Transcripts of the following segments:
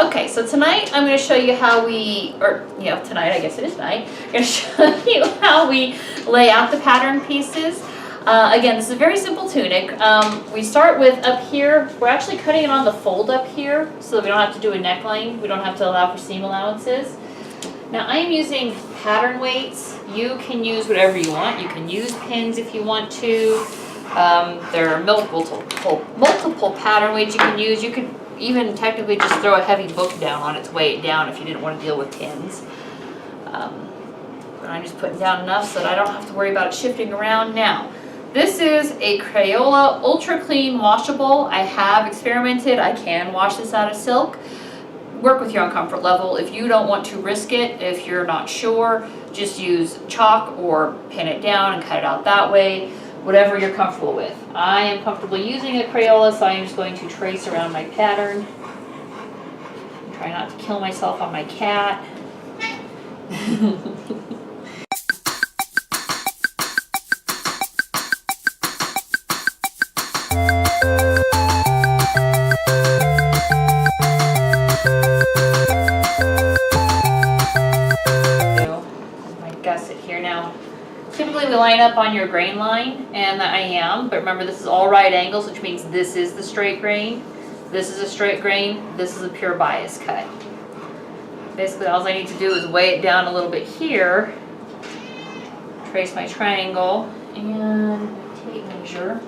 Okay, so tonight I'm going to show you how tonight, I guess it is tonight, I'm going to show you how we lay out the pattern pieces. Again, this is a very simple tunic. We start with up here, we're actually cutting it on the fold up here so that we don't have to do a neckline, we don't have to allow for seam allowances. Now I am using pattern weights. You can use whatever you want. You can use pins if you want to. There are multiple pattern weights you can use. You could even technically just throw a heavy book down on it to weigh it down if you didn't want to deal with pins. But I'm just putting down enough so that I don't have to worry about it shifting around. Now, this is a Crayola Ultra Clean Washable. I have experimented. I can wash this out of silk. Work with your own comfort level. If you don't want to risk it, if you're not sure, just use chalk or pin it down and cut it out that way. Whatever you're comfortable with. I am comfortable using a Crayola, so I am just going to trace around my pattern. Try not to kill myself on my cat. My gusset here now. Typically we line up on your grain line, and I am, but remember this is all right angles, which means this is the straight grain, this is a straight grain, this is a pure bias cut. Basically all I need to do is weigh it down a little bit here, trace my triangle, and tape measure.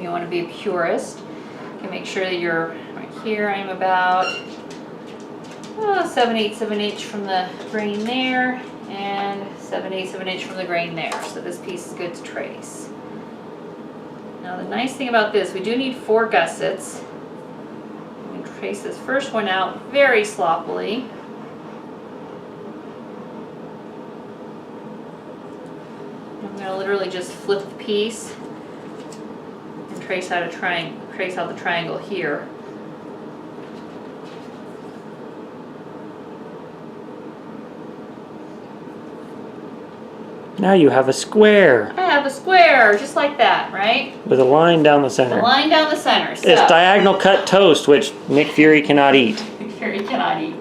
You want to be a purist. You can make sure that you're right here. I'm about 7/8 from the grain there, and 7/8 from the grain there. So this piece is good to trace. Now the nice thing about this, we do need 4 gussets. I'm going to trace this first one out very sloppily. I'm going to literally just flip the piece and trace out the triangle here. Now you have a square. I have a square, just like that, right? With a line down the center. A line down the center. So. It's diagonal cut toast, which Nick Fury cannot eat. Nick Fury cannot eat.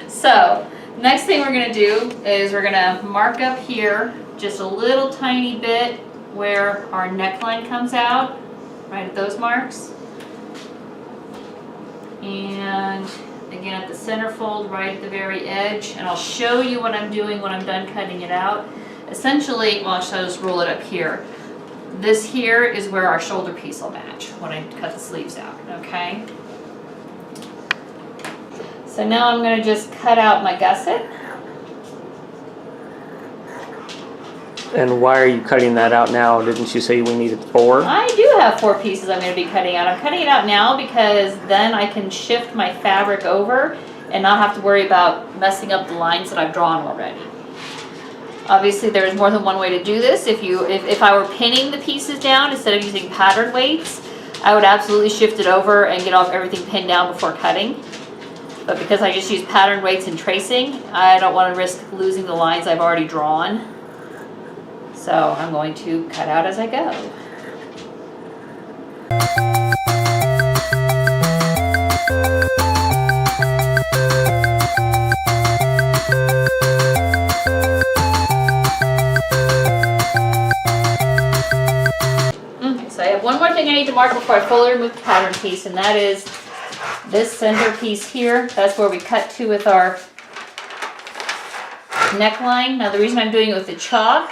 So, next thing we're going to do is we're going to mark up here just a little tiny bit where our neckline comes out, right at those marks. And again at the center fold, right at the very edge. And I'll show you what I'm doing when I'm done cutting it out. Essentially, well, I'll just roll it up here. This here is where our shoulder piece will match when I cut the sleeves out, okay? So now I'm going to just cut out my gusset. And why are you cutting that out now? Didn't you say we needed 4? I do have 4 pieces I'm going to be cutting out. I'm cutting it out now because then I can shift my fabric over and not have to worry about messing up the lines that I've drawn already. Obviously, there is more than one way to do this. If I were pinning the pieces down instead of using pattern weights, I would absolutely shift it over and get off everything pinned down before cutting. But because I just use pattern weights and tracing, I don't want to risk losing the lines I've already drawn. So I'm going to cut out as I go. One more thing I need to mark before I fully remove the pattern piece, and that is this center piece here. That's where we cut to with our neckline. Now the reason I'm doing it with the chalk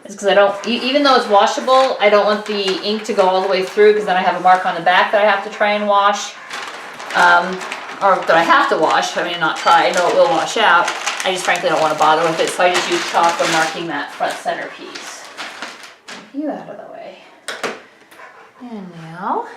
is because I don't, even though it's washable, I don't want the ink to go all the way through because then I have a mark on the back that I have to try and wash, or that I have to wash. I mean, not try, I know it will wash out. I just frankly don't want to bother with it, so I just use chalk when marking that front center piece. Get you out of the way. And now,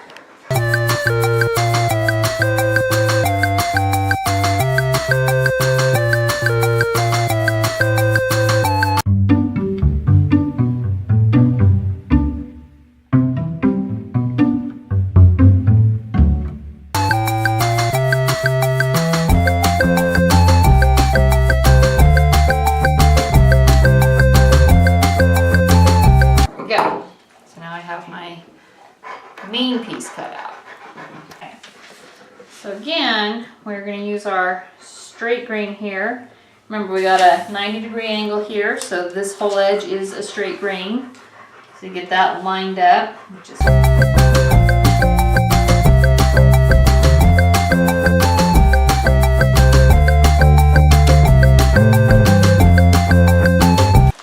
there we go. So now I have my main piece cut out. Okay. So again, we're going to use our straight grain here. Remember, we got a 90-degree angle here, so this whole edge is a straight grain. So you get that lined up. Just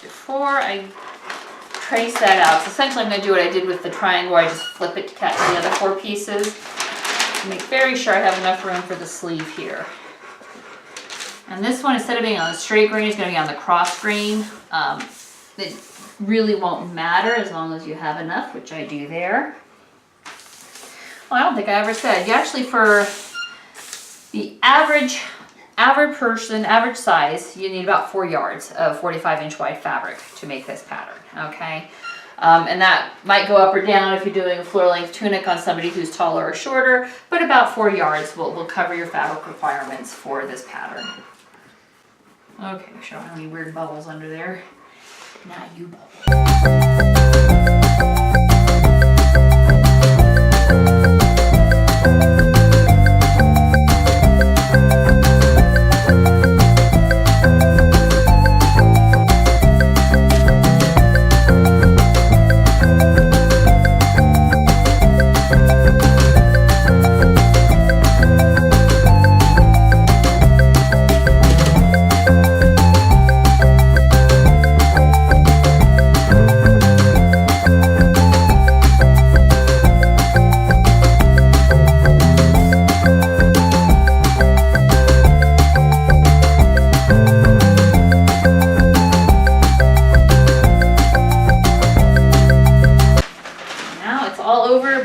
before I trace that out, so essentially I'm going to do what I did with the triangle, where I just flip it to catch the other 4 pieces. Make very sure I have enough room for the sleeve here. And this one, instead of being on the straight grain, is going to be on the cross grain. It really won't matter as long as you have enough, which I do there. Well, I don't think I ever said. You actually, for the average person, average size, you need about 4 yards of 45-inch wide fabric to make this pattern, okay? And that might go up or down if you're doing a floor-length tunic on somebody who's taller or shorter, but about 4 yards will cover your fabric requirements for this pattern. Okay, make sure I don't have any weird bubbles under there. Now you bubble.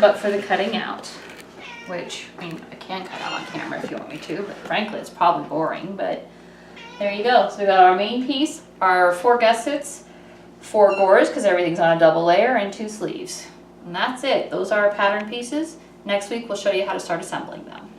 But for the cutting out, which, I mean, I can cut out on camera if you want me to, but frankly it's probably boring, but there you go. So we got our main piece, our 4 gussets, 4 gores because everything's on a double layer, and 2 sleeves. And that's it. Those are our pattern pieces. Next week we'll show you how to start assembling them.